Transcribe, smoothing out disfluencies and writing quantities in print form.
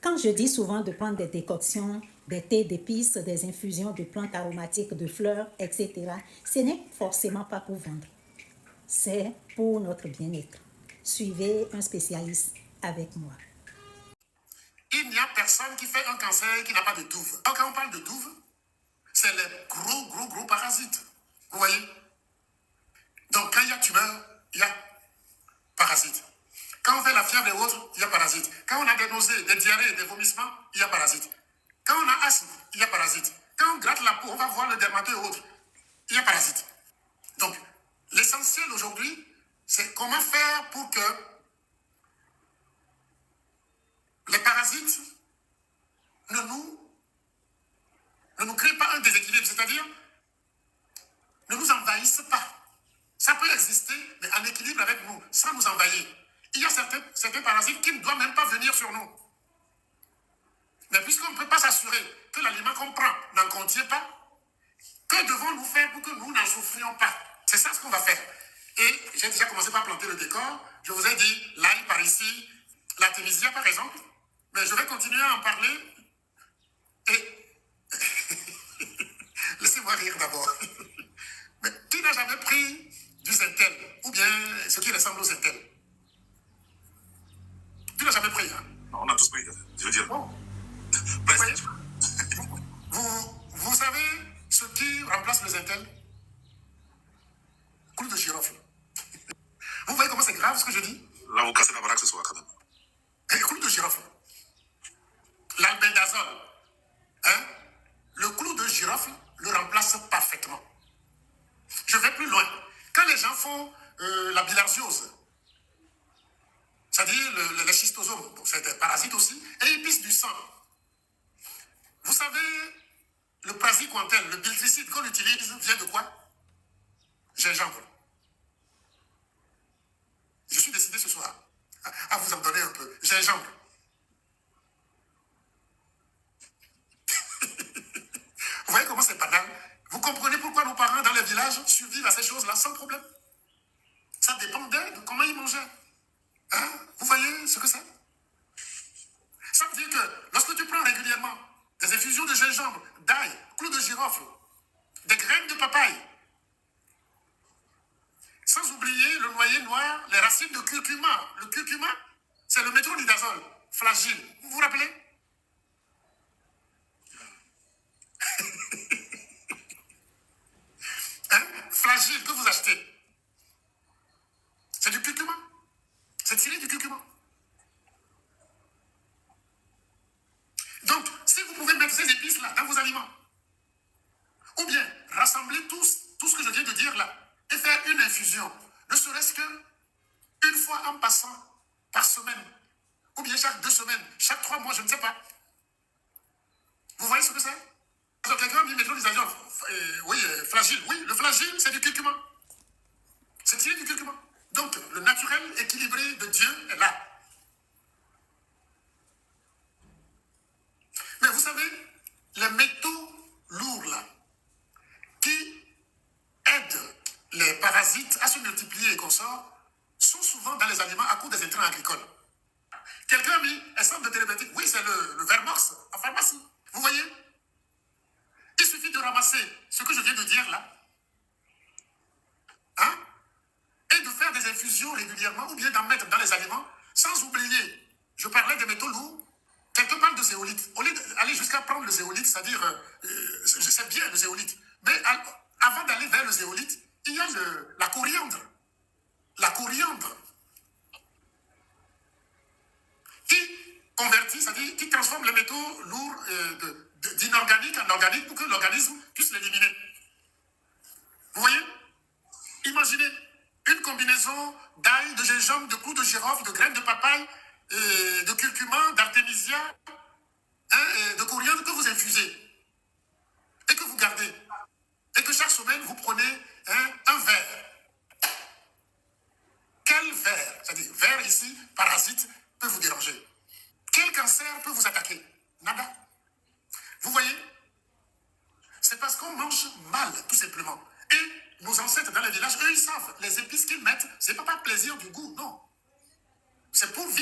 Quand je dis souvent de prendre des décoctions, des thés d'épices, des infusions de plantes aromatiques, de fleurs, etc., ce n'est forcément pas pour vendre. C'est pour notre bien-être. Suivez un spécialiste avec moi. Il n'y a personne qui fait un cancer qui n'a pas de douve. Donc, quand on parle de douve, c'est les gros parasites. Vous voyez? Donc, quand il y a tumeur, il y a parasites. Quand on fait la fièvre et autres, il y a parasites. Quand on a des nausées, des diarrhées, des vomissements, il y a parasites. Quand on a asthme, il y a parasites. Quand on gratte la peau, on va voir le dermato et autres, il y a parasites. Donc, l'essentiel aujourd'hui, c'est comment faire pour que les parasites ne nous créent pas un déséquilibre, c'est-à-dire ne nous envahissent pas. Ça peut exister, mais en équilibre avec nous, sans nous envahir. Il y a certains parasites qui ne doivent même pas venir sur nous. Mais puisqu'on ne peut pas s'assurer que l'aliment qu'on prend n'en contient pas, que devons-nous faire pour que nous n'en souffrions pas? C'est ça ce qu'on va faire. Et j'ai déjà commencé par planter le décor. Je vous ai dit l'ail par ici, la Tunisia par exemple. Mais je vais continuer à en parler. Et laissez-moi rire d'abord. Mais qui n'a jamais pris du Zentel ou bien ce qui ressemble au Zentel? Tu n'as jamais pris, hein? On a tous pris, je veux dire. Bon. Presque. Vous savez ce qui remplace le Zentel? Clou de girofle. Vous voyez comment c'est grave ce que je dis? Là, vous cassez la baraque ce soir, quand même. Et clou de girofle. L'albendazole. Hein? Le clou de girofle le remplace parfaitement. Je vais plus loin. Quand les gens font la bilharziose, c'est-à-dire les schistosomes, c'est des parasites aussi, et ils pissent du sang. Vous savez, le praziquantel, le biltricide qu'on utilise, vient de quoi? Gingembre. Je suis décidé ce soir à vous en donner un peu. Gingembre. Vous voyez comment c'est banal? Vous comprenez pourquoi nos parents dans les villages survivent à ces choses-là sans problème? Ça dépendait de comment ils mangeaient. Hein? Vous voyez ce que c'est? Ça veut dire que lorsque tu prends régulièrement des infusions de gingembre, d'ail, clou de girofle, des graines de papaye, sans oublier le noyer noir, les racines de curcuma. Le curcuma, c'est le métronidazole, flagile. Vous vous rappelez? Hein? Flagile que vous achetez. C'est du curcuma. C'est tiré du curcuma. Donc, si vous pouvez mettre ces épices-là dans vos aliments, ou bien rassembler tout ce que je viens de dire là, et faire une infusion, ne serait-ce que une fois en passant par semaine, ou bien chaque 2 semaines, chaque 3 mois, je ne sais pas. Vous voyez ce que c'est? Donc, quelqu'un dit métronidazole, oui, flagile. Oui, le flagile, c'est du curcuma. C'est tiré du curcuma. Donc, le naturel équilibré de Dieu est là. Mais vous savez, les métaux lourds là, qui aident les parasites à se multiplier et qu'on sort, sont souvent dans les aliments à cause des intrants agricoles. Quelqu'un a mis un centre de thérapeutique. Oui, c'est le Vermox en pharmacie. Vous voyez? Il suffit de ramasser ce que je viens de dire là, hein, et de faire des infusions régulièrement ou bien d'en mettre dans les aliments, sans oublier, je parlais des métaux lourds, quelqu'un parle de zéolite. Au lieu d'aller jusqu'à prendre le zéolite, c'est-à-dire, je sais bien le zéolite, mais avant d'aller vers le zéolite, il y a la coriandre. La coriandre qui convertit, c'est-à-dire qui transforme les métaux lourds d'inorganique en organique pour que l'organisme puisse l'éliminer. Vous voyez? Imaginez une combinaison d'ail, de gingembre, de clous de girofle, de graines de papaye, de curcuma, d'artémisia, hein, de coriandre que vous infusez et que vous gardez. Et que chaque semaine, vous prenez un verre. Quel verre? C'est-à-dire, verre ici, parasite, peut vous déranger. Quel cancer peut vous attaquer? Nada. Vous voyez? C'est parce qu'on mange mal, tout simplement. Et nos ancêtres dans les villages, eux, ils savent. Les épices qu'ils mettent, c'est pas par plaisir du goût, non. C'est pour vivre.